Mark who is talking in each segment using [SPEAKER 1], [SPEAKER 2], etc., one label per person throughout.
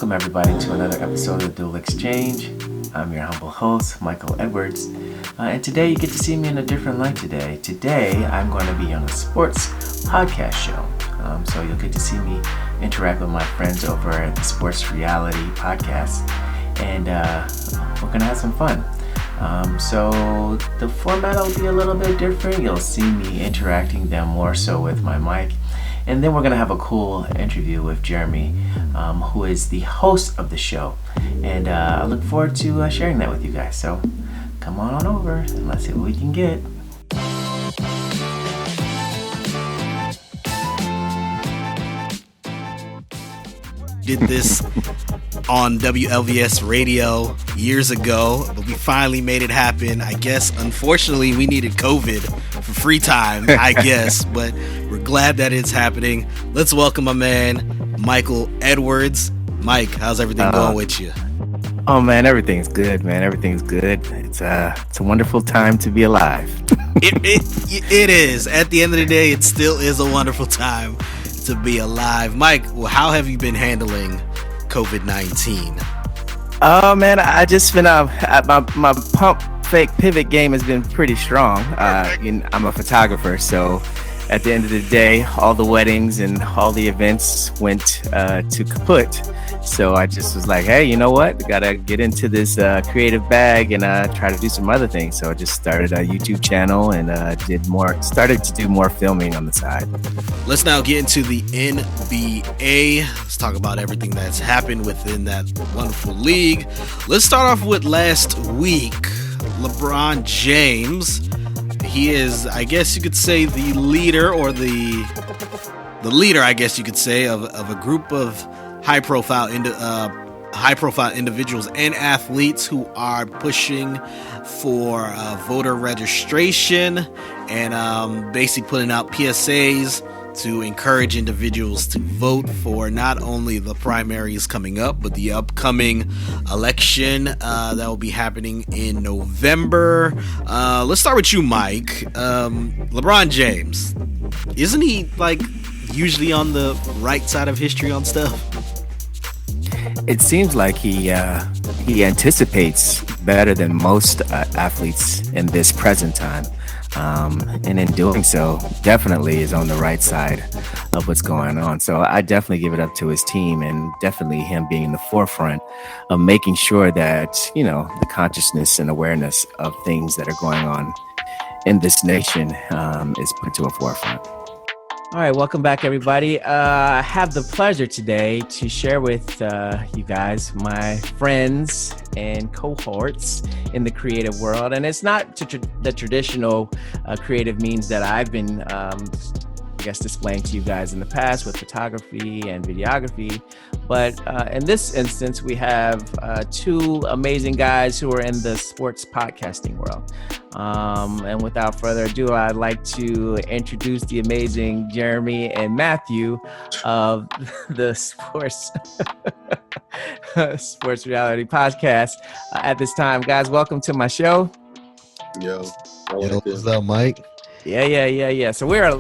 [SPEAKER 1] Welcome everybody to another episode of Dual Exchange. I'm your humble host, Michael Edwards. And today you get to see me in a different light today. Today I'm going to be on a sports podcast show. So you'll get to see me interact with my friends over at the Sports Reality Podcast. And we're going to have some fun. So the format will be a little bit different. You'll see me interacting them more so with my mic. And then we're going to have a cool interview with Jeremy, who is the host of the show. And I look forward to sharing that with you guys. So come on over and let's see what we can get.
[SPEAKER 2] Did this on WLVS radio years ago, but we finally made it happen. I guess, unfortunately, we needed COVID for free time, I guess, but we're glad that it's happening. Let's welcome my man, Michael Edwards. Mike, how's everything going with you?
[SPEAKER 1] Oh man, everything's good, man. Everything's good. It's a wonderful time to be alive.
[SPEAKER 2] It is. At the end of the day, it still is a wonderful time to be alive. Mike, well, how have you been handling COVID-19?
[SPEAKER 1] Oh man, I just been my pump fake pivot game has been pretty strong. I'm a photographer, so at the end of the day, all the weddings and all the events went to kaput. So I just was like, hey, you know what? Gotta get into this creative bag and try to do some other things. So I just started a YouTube channel and started to do more filming on the side.
[SPEAKER 2] Let's now get into the NBA. Let's talk about everything that's happened within that wonderful league. Let's start off with last week. LeBron James. He is, I guess you could say, the leader, or the leader, I guess you could say, of a group of high-profile individuals and athletes who are pushing for voter registration and basically putting out PSAs to encourage individuals to vote for not only the primaries coming up, but the upcoming election that will be happening in November. Let's start with you, Mike. LeBron James, isn't he usually on the right side of history on stuff?
[SPEAKER 1] It seems like he anticipates better than most athletes in this present time. And in doing so, definitely is on the right side of what's going on. So I definitely give it up to his team, and definitely him being in the forefront of making sure that, the consciousness and awareness of things that are going on in this nation is put to a forefront. All right, welcome back, everybody. I have the pleasure today to share with you guys my friends and cohorts in the creative world. And it's not the traditional creative means that I've been, displaying to you guys in the past with photography and videography. But in this instance, we have two amazing guys who are in the sports podcasting world. And without further ado, I'd like to introduce the amazing Jeremy and Matthew of the Sports Reality Podcast. At this time, guys, welcome to my show.
[SPEAKER 3] Yo,
[SPEAKER 2] what's up, Mike?
[SPEAKER 1] Yeah. So we're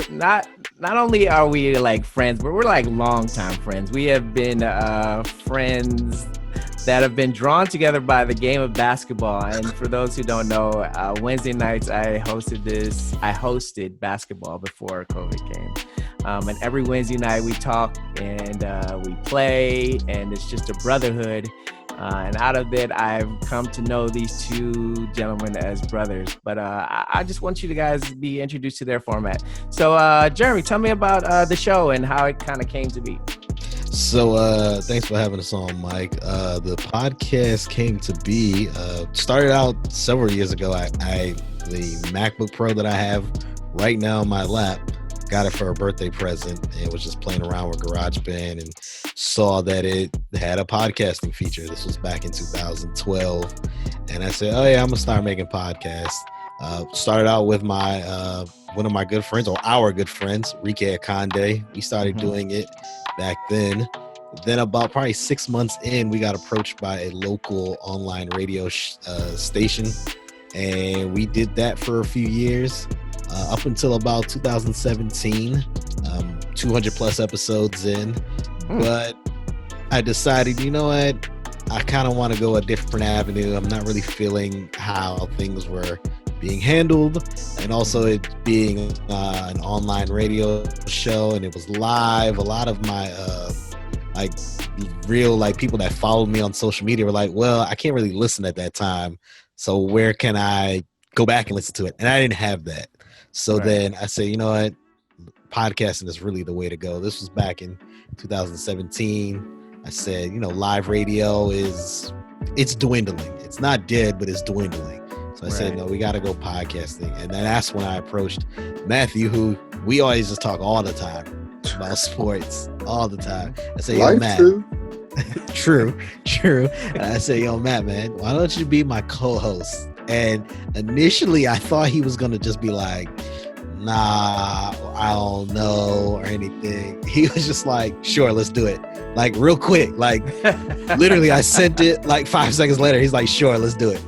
[SPEAKER 1] not only are we like friends, but we're like longtime friends. We have been friends that have been drawn together by the game of basketball. And for those who don't know, Wednesday nights I hosted basketball before COVID came. And every Wednesday night we talk and we play, and it's just a brotherhood. And out of it, I've come to know these two gentlemen as brothers. But I just want you to guys be introduced to their format. So, Jeremy, tell me about the show and how it kind of came to be.
[SPEAKER 2] So thanks for having us on, Mike. The podcast came to be, started out several years ago. The MacBook Pro that I have right now in my lap, got it for a birthday present, and was just playing around with GarageBand and saw that it had a podcasting feature. This was back in 2012. And I said, oh yeah, I'm gonna start making podcasts. Started out with my one of my good friends, or our good friends, Rike Akande. We started doing it back then. Then about probably 6 months in, we got approached by a local online radio station, and we did that for a few years, up until about 2017, 200 plus episodes in. But I decided, you know what? I kind of want to go a different avenue. I'm not really feeling how things were being handled, and also it being an online radio show, and it was live. A lot of my like real like people that followed me on social media were like, well, I can't really listen at that time, so where can I go back and listen to it? And I didn't have that. So then I said, you know what? Podcasting is really the way to go. This was back in 2017. I said, you know, live radio it's dwindling. It's not dead, but it's dwindling. So I said, no, we got to go podcasting. And then that's when I approached Matthew, who we always just talk all the time about sports, all the time. I said, yo, Matt. True. And I said, yo, Matt, man, why don't you be my co-host? And initially I thought he was going to just be like, nah, I don't know or anything. He was just like, sure, let's do it. Like real quick, like literally I sent it like 5 seconds later. He's like, sure, let's do it.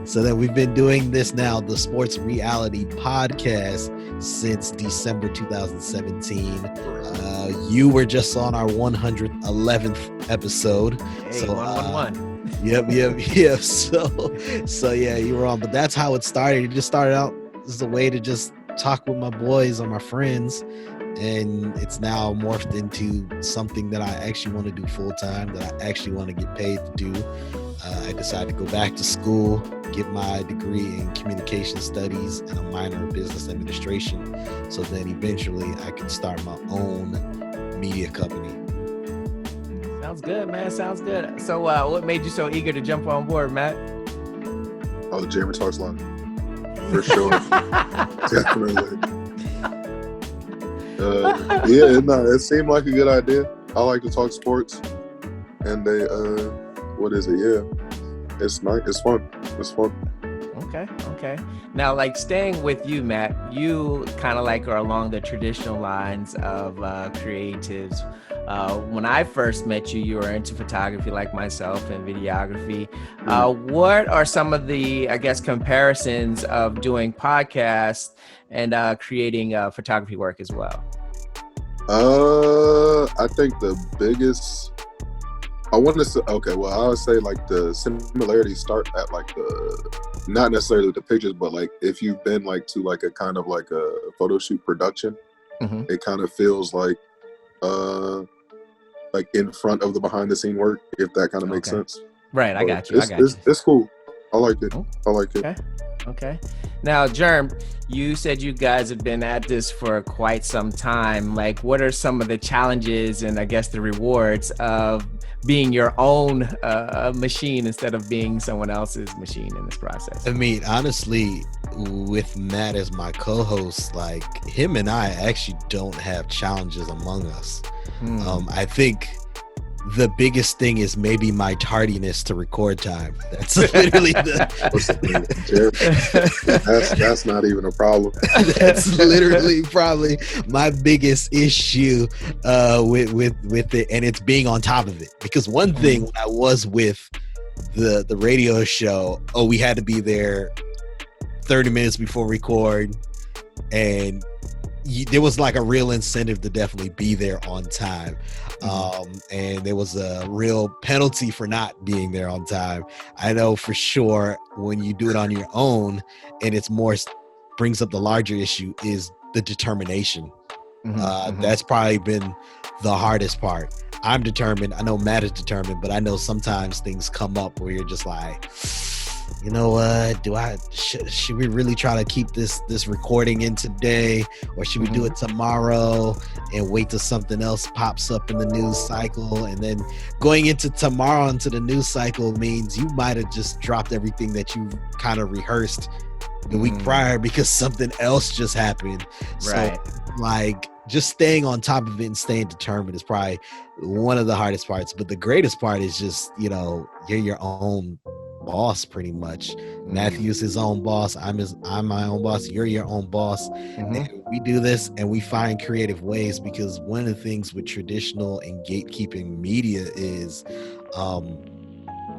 [SPEAKER 2] So then we've been doing this now, the Sports Reality Podcast, since December 2017. You were just on our 111th episode.
[SPEAKER 1] Hey, so 111.
[SPEAKER 2] Yep. So yeah, you were on. But that's how it started. It just started out as a way to just talk with my boys or my friends, and it's now morphed into something that I actually want to do full time, that I actually want to get paid to do. I decided to go back to school, get my degree in communication studies and a minor in business administration, so then eventually I can start my own media company.
[SPEAKER 1] Sounds good, man. Sounds good. So what made you so eager to jump on board, Matt?
[SPEAKER 3] Oh, Jammer Talks Live. For sure. Definitely. It seemed like a good idea. I like to talk sports, and they what is it? Yeah, it's nice. It's fun.
[SPEAKER 1] Okay. Now, like staying with you, Matt, you kind of like are along the traditional lines of creatives. When I first met you, you were into photography like myself and videography. What are some of the, I guess, comparisons of doing podcasts and creating photography work as well?
[SPEAKER 3] I think the biggest, I want to say, okay, well, I would say like the similarities start at like the, not necessarily the pictures, but like if you've been like to like a kind of like a photo shoot production, it kind of feels like in front of the behind the scene work, if that kind of makes sense.
[SPEAKER 1] Right, I got you.
[SPEAKER 3] It's cool. I like it.
[SPEAKER 1] Okay. Now, Germ, you said you guys have been at this for quite some time. Like, what are some of the challenges and I guess the rewards of being your own machine instead of being someone else's machine in this process?
[SPEAKER 2] I mean, honestly, with Matt as my co-host, like him and I actually don't have challenges among us. I think the biggest thing is maybe my tardiness to record time. That's literally
[SPEAKER 3] that's not even a problem.
[SPEAKER 2] That's literally probably my biggest issue with it, and it's being on top of it. Because one thing when I was with the radio show, we had to be there 30 minutes before record, and there was like a real incentive to definitely be there on time. And there was a real penalty for not being there on time. I know for sure when you do it on your own, and it's more brings up the larger issue is the determination. That's probably been the hardest part. I'm determined. I know Matt is determined, but I know sometimes things come up where you're just like, you know what, should we really try to keep this recording in today, or should we do it tomorrow and wait till something else pops up in the news cycle? And then going into tomorrow into the news cycle means you might have just dropped everything that you kind of rehearsed the week prior because something else just happened.
[SPEAKER 1] Right.
[SPEAKER 2] So like just staying on top of it and staying determined is probably one of the hardest parts. But the greatest part is just, you know, you're your own boss pretty much. Matthew's his own boss. I'm my own boss. You're your own boss. And we do this and we find creative ways, because one of the things with traditional and gatekeeping media is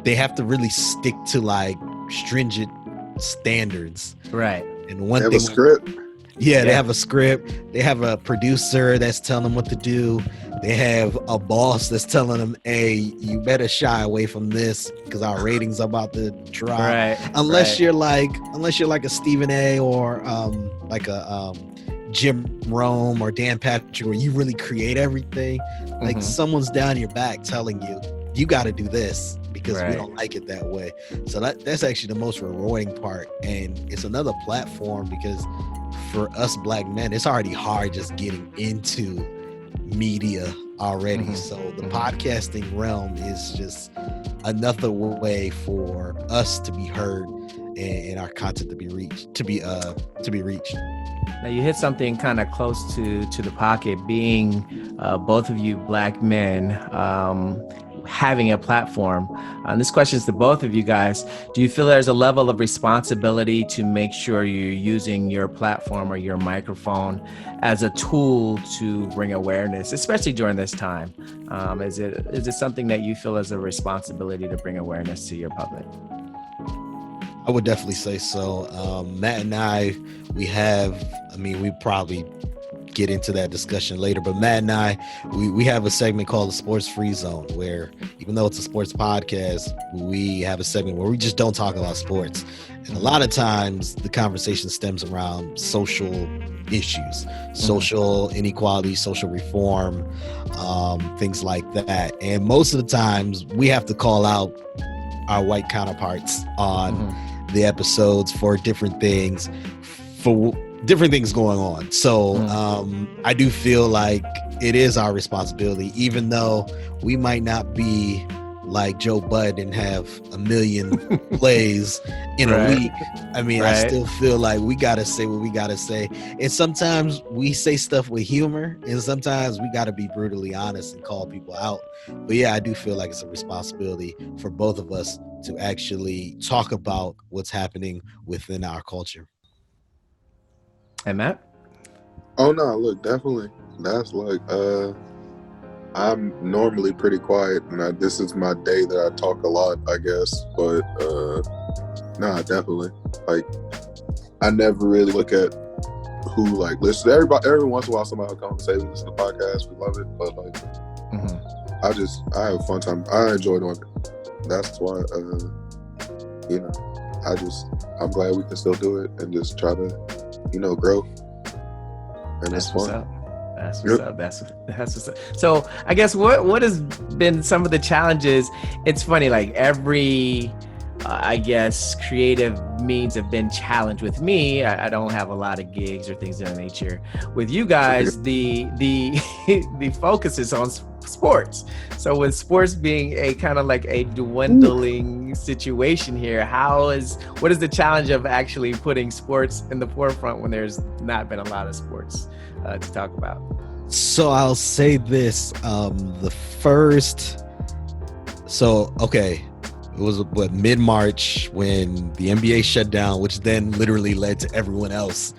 [SPEAKER 2] they have to really stick to like stringent standards.
[SPEAKER 1] Right.
[SPEAKER 2] And one
[SPEAKER 3] they
[SPEAKER 2] thing,
[SPEAKER 3] have a script.
[SPEAKER 2] they have a script. They have a producer that's telling them what to do. They have a boss that's telling them, hey, you better shy away from this because our ratings are about to drop. Unless you're like a Stephen A or like a Jim Rome or Dan Patrick, where you really create everything. Like someone's down your back telling you got to do this because we don't like it that way. So that's actually the most rewarding part. And it's another platform because for us black men, it's already hard just getting into media already. So the podcasting realm is just another way for us to be heard and our content to be reached.
[SPEAKER 1] Now you hit something kind of close to the pocket, being both of you black men having a platform. This question is to both of you guys. Do you feel there's a level of responsibility to make sure you're using your platform or your microphone as a tool to bring awareness, especially during this time? Is it something that you feel as a responsibility to bring awareness to your public?
[SPEAKER 2] I would definitely say so. Matt and I, we probably get into that discussion later, but Matt and I, we have a segment called the Sports Free Zone, where even though it's a sports podcast, we have a segment where we just don't talk about sports. And a lot of times the conversation stems around social issues, social inequality, social reform, things like that. And most of the times we have to call out our white counterparts on the episodes for different things going on. So I do feel like it is our responsibility, even though we might not be like Joe Budden and have 1 million plays in a week. I still feel like we gotta say what we gotta say, and sometimes we say stuff with humor, and sometimes we gotta be brutally honest and call people out. But yeah, I do feel like it's a responsibility for both of us to actually talk about what's happening within our culture.
[SPEAKER 1] And Matt?
[SPEAKER 3] Oh no, look, definitely. That's like I'm normally pretty quiet, and this is my day that I talk a lot, I guess. But definitely. Like, I never really look at who like listens. Every once in a while, somebody will come and say, "Listen to the podcast, we love it." But like, I have a fun time. I enjoy doing it. That's why, I'm glad we can still do it and just try to, grow. And
[SPEAKER 1] that's
[SPEAKER 3] fun.
[SPEAKER 1] Up. That's what's up. That's what's up. So I guess what has been some of the challenges? It's funny, like every, I guess, creative means have been challenged. With me, I don't have a lot of gigs or things of that nature. With you guys, the focus is on sports. So with sports being a kind of like a dwindling situation here, what is the challenge of actually putting sports in the forefront when there's not been a lot of sports to talk about?
[SPEAKER 2] So I'll say this, it was mid-March when the NBA shut down, which then literally led to everyone else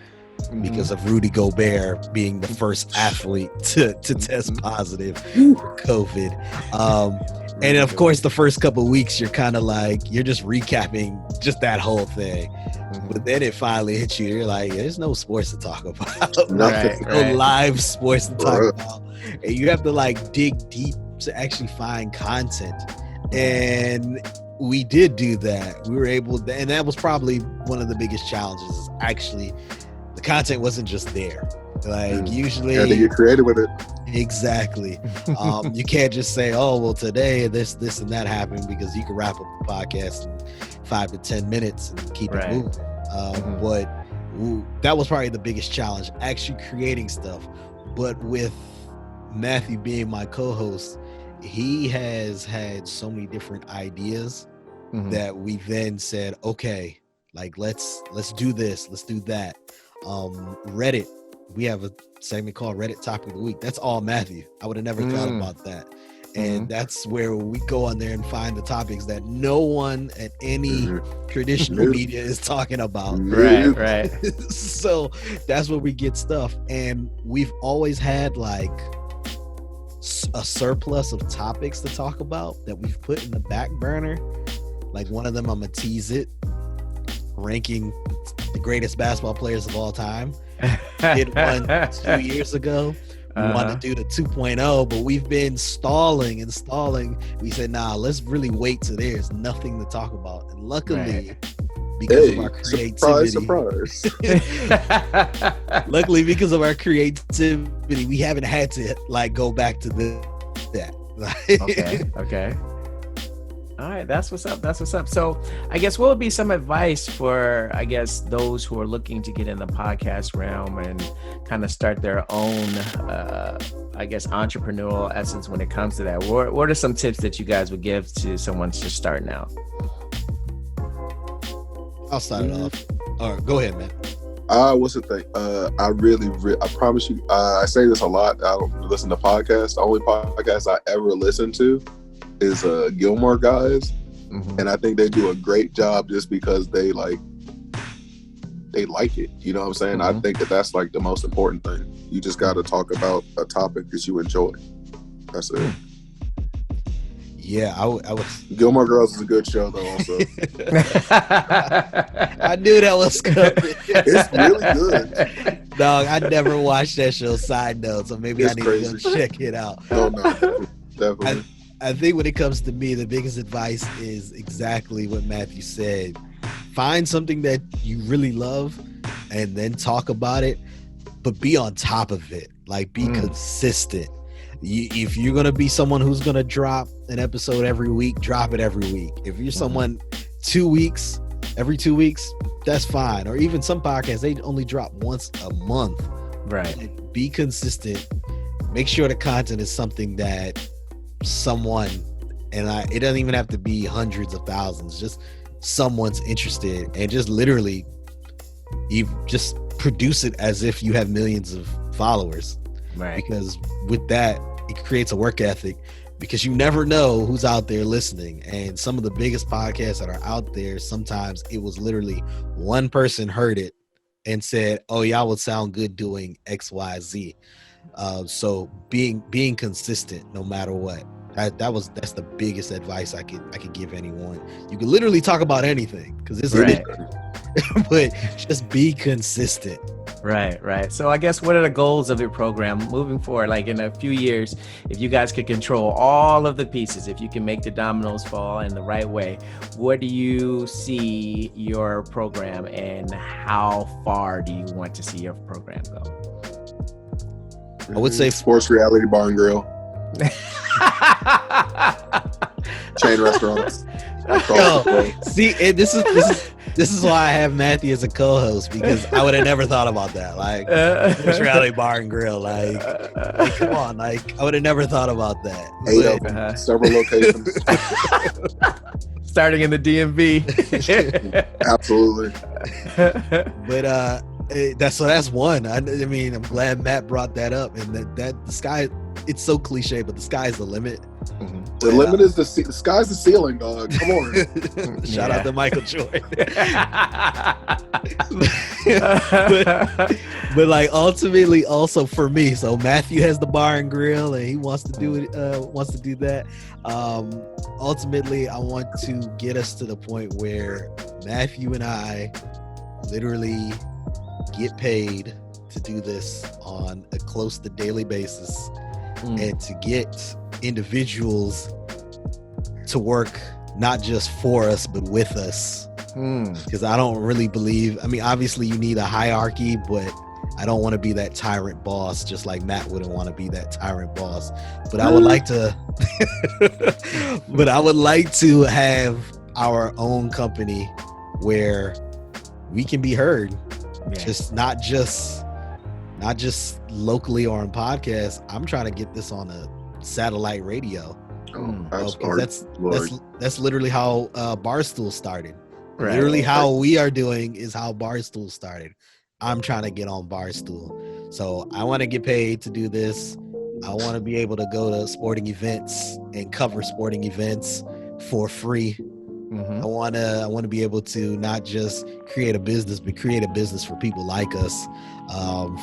[SPEAKER 2] because of Rudy Gobert being the first athlete to test positive for COVID. And of course, the first couple of weeks, you're kind of like, you're just recapping just that whole thing. But then it finally hits you. You're like, there's no sports to talk about. No live sports to talk about. And you have to like dig deep to actually find content. And we did do that. We were able to, and that was probably one of the biggest challenges, is actually the content wasn't just there. Like usually
[SPEAKER 3] you had to get creative with it.
[SPEAKER 2] Exactly. You can't just say, oh, well, today this and that happened, because you can wrap up the podcast in 5 to 10 minutes and keep it moving. But that was probably the biggest challenge, actually creating stuff. But with Matthew being my co-host, he has had so many different ideas that we then said, okay, like let's do this, let's do that. Reddit, we have a segment called Reddit Topic of the Week. That's all Matthew. I would have never thought about that. And that's where we go on there and find the topics that no one at any traditional media is talking about.
[SPEAKER 1] Right.
[SPEAKER 2] So that's where we get stuff. And we've always had like a surplus of topics to talk about that we've put in the back burner. Like one of them, I'm gonna tease it, ranking the greatest basketball players of all time. Did one 2 years ago. We wanted to do the 2.0, but we've been stalling and stalling. We said, nah, let's really wait till there's nothing to talk about. And luckily, because of our creativity,
[SPEAKER 3] surprise.
[SPEAKER 2] luckily, because of our creativity, we haven't had to like go back to that.
[SPEAKER 1] Okay. All right, that's what's up. So I guess what would be some advice for, I guess, those who are looking to get in the podcast realm and kind of start their own, I guess, entrepreneurial essence when it comes to that? What are some tips that you guys would give to someone just starting out?
[SPEAKER 2] I'll start it off. All right, go ahead, man.
[SPEAKER 3] What's the thing? I promise you, I say this a lot. I don't listen to podcasts. The only podcast I ever listen to is Gilmore Guys, and I think they do a great job just because they like it. You know what I'm saying? I think that's like the most important thing. You just got to talk about a topic that you enjoy. That's it.
[SPEAKER 2] Yeah, I was.
[SPEAKER 3] Gilmore Girls is a good show though. Also,
[SPEAKER 2] I knew that was coming.
[SPEAKER 3] It's really good.
[SPEAKER 2] Dog, I never watched that show. Side note, so maybe I need to go check it out.
[SPEAKER 3] No, definitely.
[SPEAKER 2] I think when it comes to me, the biggest advice is exactly what Matthew said. Find something that you really love and then talk about it, but be on top of it. Like, be consistent. If you're going to be someone who's going to drop an episode every week, drop it every week. If you're someone 2 weeks, every 2 weeks, that's fine. Or even some podcasts, they only drop once a month.
[SPEAKER 1] Right.
[SPEAKER 2] Be consistent. Make sure the content is something that someone, it doesn't even have to be hundreds of thousands, just someone's interested, and just literally you just produce it as if you have millions of followers.
[SPEAKER 1] Right.
[SPEAKER 2] Because with that, it creates a work ethic, because you never know who's out there listening. And some of the biggest podcasts that are out there, sometimes it was literally one person heard it and said, oh, y'all would sound good doing XYZ. So being consistent no matter what. That's the biggest advice I could give anyone. You can literally talk about anything because it's but just be consistent.
[SPEAKER 1] Right. So I guess what are the goals of your program moving forward? Like in a few years, if you guys could control all of the pieces, if you can make the dominoes fall in the right way, what do you see your program, and how far do you want to see your program go?
[SPEAKER 2] I would say
[SPEAKER 3] sports reality bar and grill. Chain restaurants.
[SPEAKER 2] Yo, see, this is why I have Matthew as a co-host, because I would have never thought about that. Like, sports reality bar and grill. Like come on, like I would have never thought about that.
[SPEAKER 3] 8 of them, several locations.
[SPEAKER 1] Starting in the DMV.
[SPEAKER 3] Absolutely.
[SPEAKER 2] But that's one. I mean, I'm glad Matt brought that up, and that the sky. It's so cliche, but the sky's the limit.
[SPEAKER 3] The limit is the sky's the ceiling, dog. Come on.
[SPEAKER 2] Shout out to Michael Jordan. but like ultimately, also for me, so Matthew has the bar and grill, and he wants to do it. Wants to do that. Ultimately, I want to get us to the point where Matthew and I literally get paid to do this on a close to daily basis, and to get individuals to work not just for us but with us, because I don't really believe, I mean, obviously you need a hierarchy, but I don't want to be that tyrant boss, just like Matt wouldn't want to be that tyrant boss. But I would like to have our own company where we can be heard. Just not just locally or on podcasts. I'm trying to get this on a satellite radio. That's literally how Barstool started. Right. Literally how we are doing is how Barstool started. I'm trying to get on Barstool. So I want to get paid to do this. I want to be able to go to sporting events and cover sporting events for free. I want to be able to not just create a business, but create a business for people like us,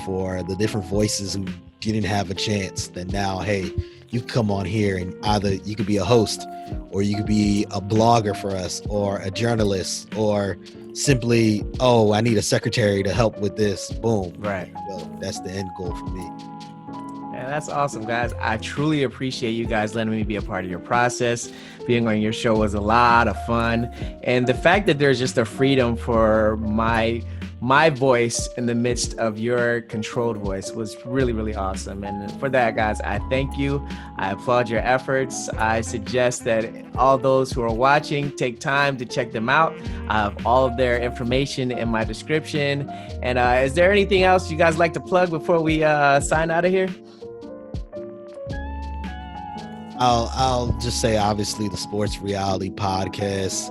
[SPEAKER 2] for the different voices who didn't have a chance, that now, hey, you come on here and either you could be a host, or you could be a blogger for us, or a journalist, or simply, oh, I need a secretary to help with this. Boom.
[SPEAKER 1] Right.
[SPEAKER 2] Well, that's the end goal for me.
[SPEAKER 1] Man, that's awesome, guys. I truly appreciate you guys letting me be a part of your process. Being on your show was a lot of fun. And the fact that there's just a freedom for my voice in the midst of your controlled voice was really, really awesome. And for that, guys, I thank you. I applaud your efforts. I suggest that all those who are watching take time to check them out. I have all of their information in my description. And is there anything else you guys like to plug before we sign out of here?
[SPEAKER 2] I'll just say, obviously, the Sports Reality Podcast.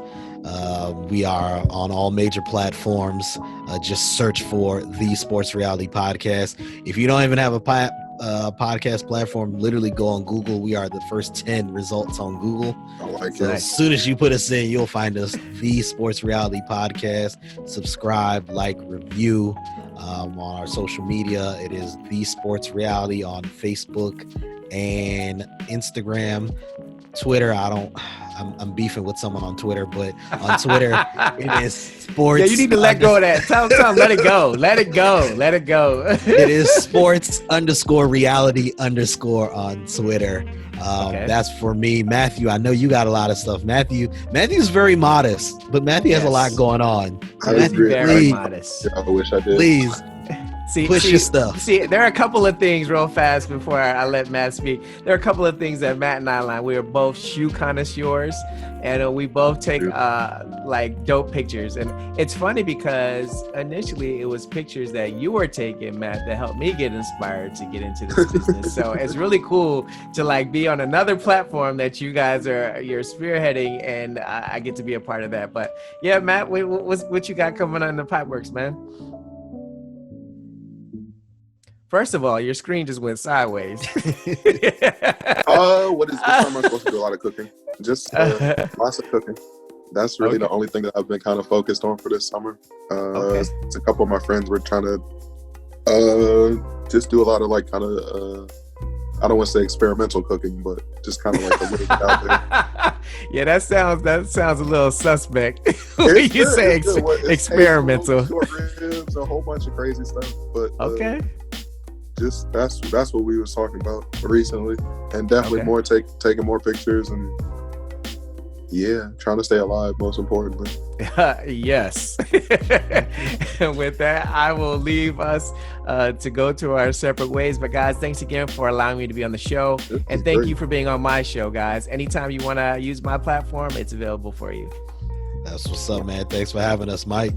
[SPEAKER 2] We are on all major platforms. Just search for the Sports Reality Podcast. If you don't even have a podcast platform, literally go on Google. We are the first 10 results on Google.
[SPEAKER 3] I like
[SPEAKER 2] so
[SPEAKER 3] it.
[SPEAKER 2] As soon as you put us in, you'll find us, the Sports Reality Podcast. Subscribe, like, review on our social media. It is the Sports Reality on Facebook and Instagram. Twitter, I'm beefing with someone on Twitter, but on Twitter it is sports.
[SPEAKER 1] Yeah, you need to let go of that. Tell them, let it go. Let it go. Let it go.
[SPEAKER 2] It is sports_reality_ on Twitter. Okay. That's for me. Matthew, I know you got a lot of stuff. Matthew's very modest, but Matthew has a lot going on.
[SPEAKER 3] Matthew,
[SPEAKER 1] very modest.
[SPEAKER 3] I wish I did.
[SPEAKER 2] Please. Push your stuff.
[SPEAKER 1] See, there are a couple of things real fast before I let Matt speak. There are a couple of things that Matt and I like. We are both shoe connoisseurs, and we both take like dope pictures. And it's funny because initially it was pictures that you were taking, Matt, that helped me get inspired to get into this business. So it's really cool to like be on another platform that you're spearheading, and I get to be a part of that. But yeah, Matt, what you got coming on the Pipeworks, man? First of all, your screen just went sideways.
[SPEAKER 3] What is this summer? I'm supposed to do a lot of cooking. Just lots of cooking. That's really the only thing that I've been kind of focused on for this summer. It's a couple of my friends were trying to just do a lot of like kind of I don't want to say experimental cooking, but just kind of like a little bit out there.
[SPEAKER 1] Yeah, that sounds a little suspect. When you say experimental,
[SPEAKER 3] short ribs, a whole bunch of crazy stuff. But just that's what we was talking about recently, and definitely more taking more pictures and trying to stay alive, most importantly.
[SPEAKER 1] Yes. And with that, I will leave us to go to our separate ways. But guys, thanks again for allowing me to be on the show, and thank you for being on my show, guys. Anytime you want to use my platform, it's available for you.
[SPEAKER 2] That's what's up, man. Thanks for having us, Mike.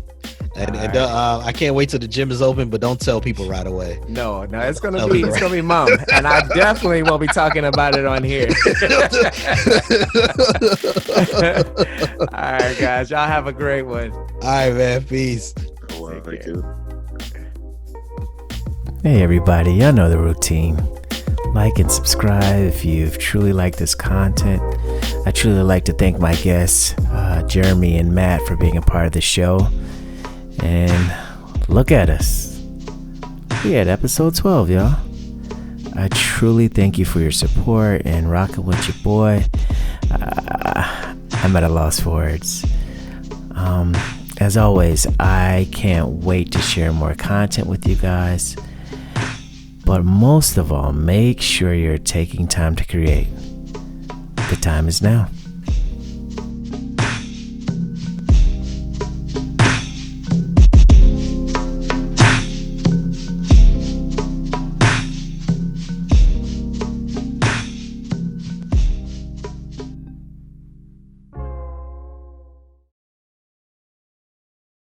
[SPEAKER 2] And I can't wait till the gym is open, but don't tell people right away.
[SPEAKER 1] No, it's gonna be mom, and I definitely won't be talking about it on here. All right, guys, y'all have a great one.
[SPEAKER 2] All right, man. Peace.
[SPEAKER 3] Thank you.
[SPEAKER 1] Hey, everybody, y'all know the routine. Like and subscribe if you've truly liked this content. I truly like to thank my guests, Jeremy and Matt, for being a part of the show. And look at us. We at episode 12, y'all. I truly thank you for your support and rocking with your boy. I'm at a loss for words. As always, I can't wait to share more content with you guys. But most of all, make sure you're taking time to create. The time is now.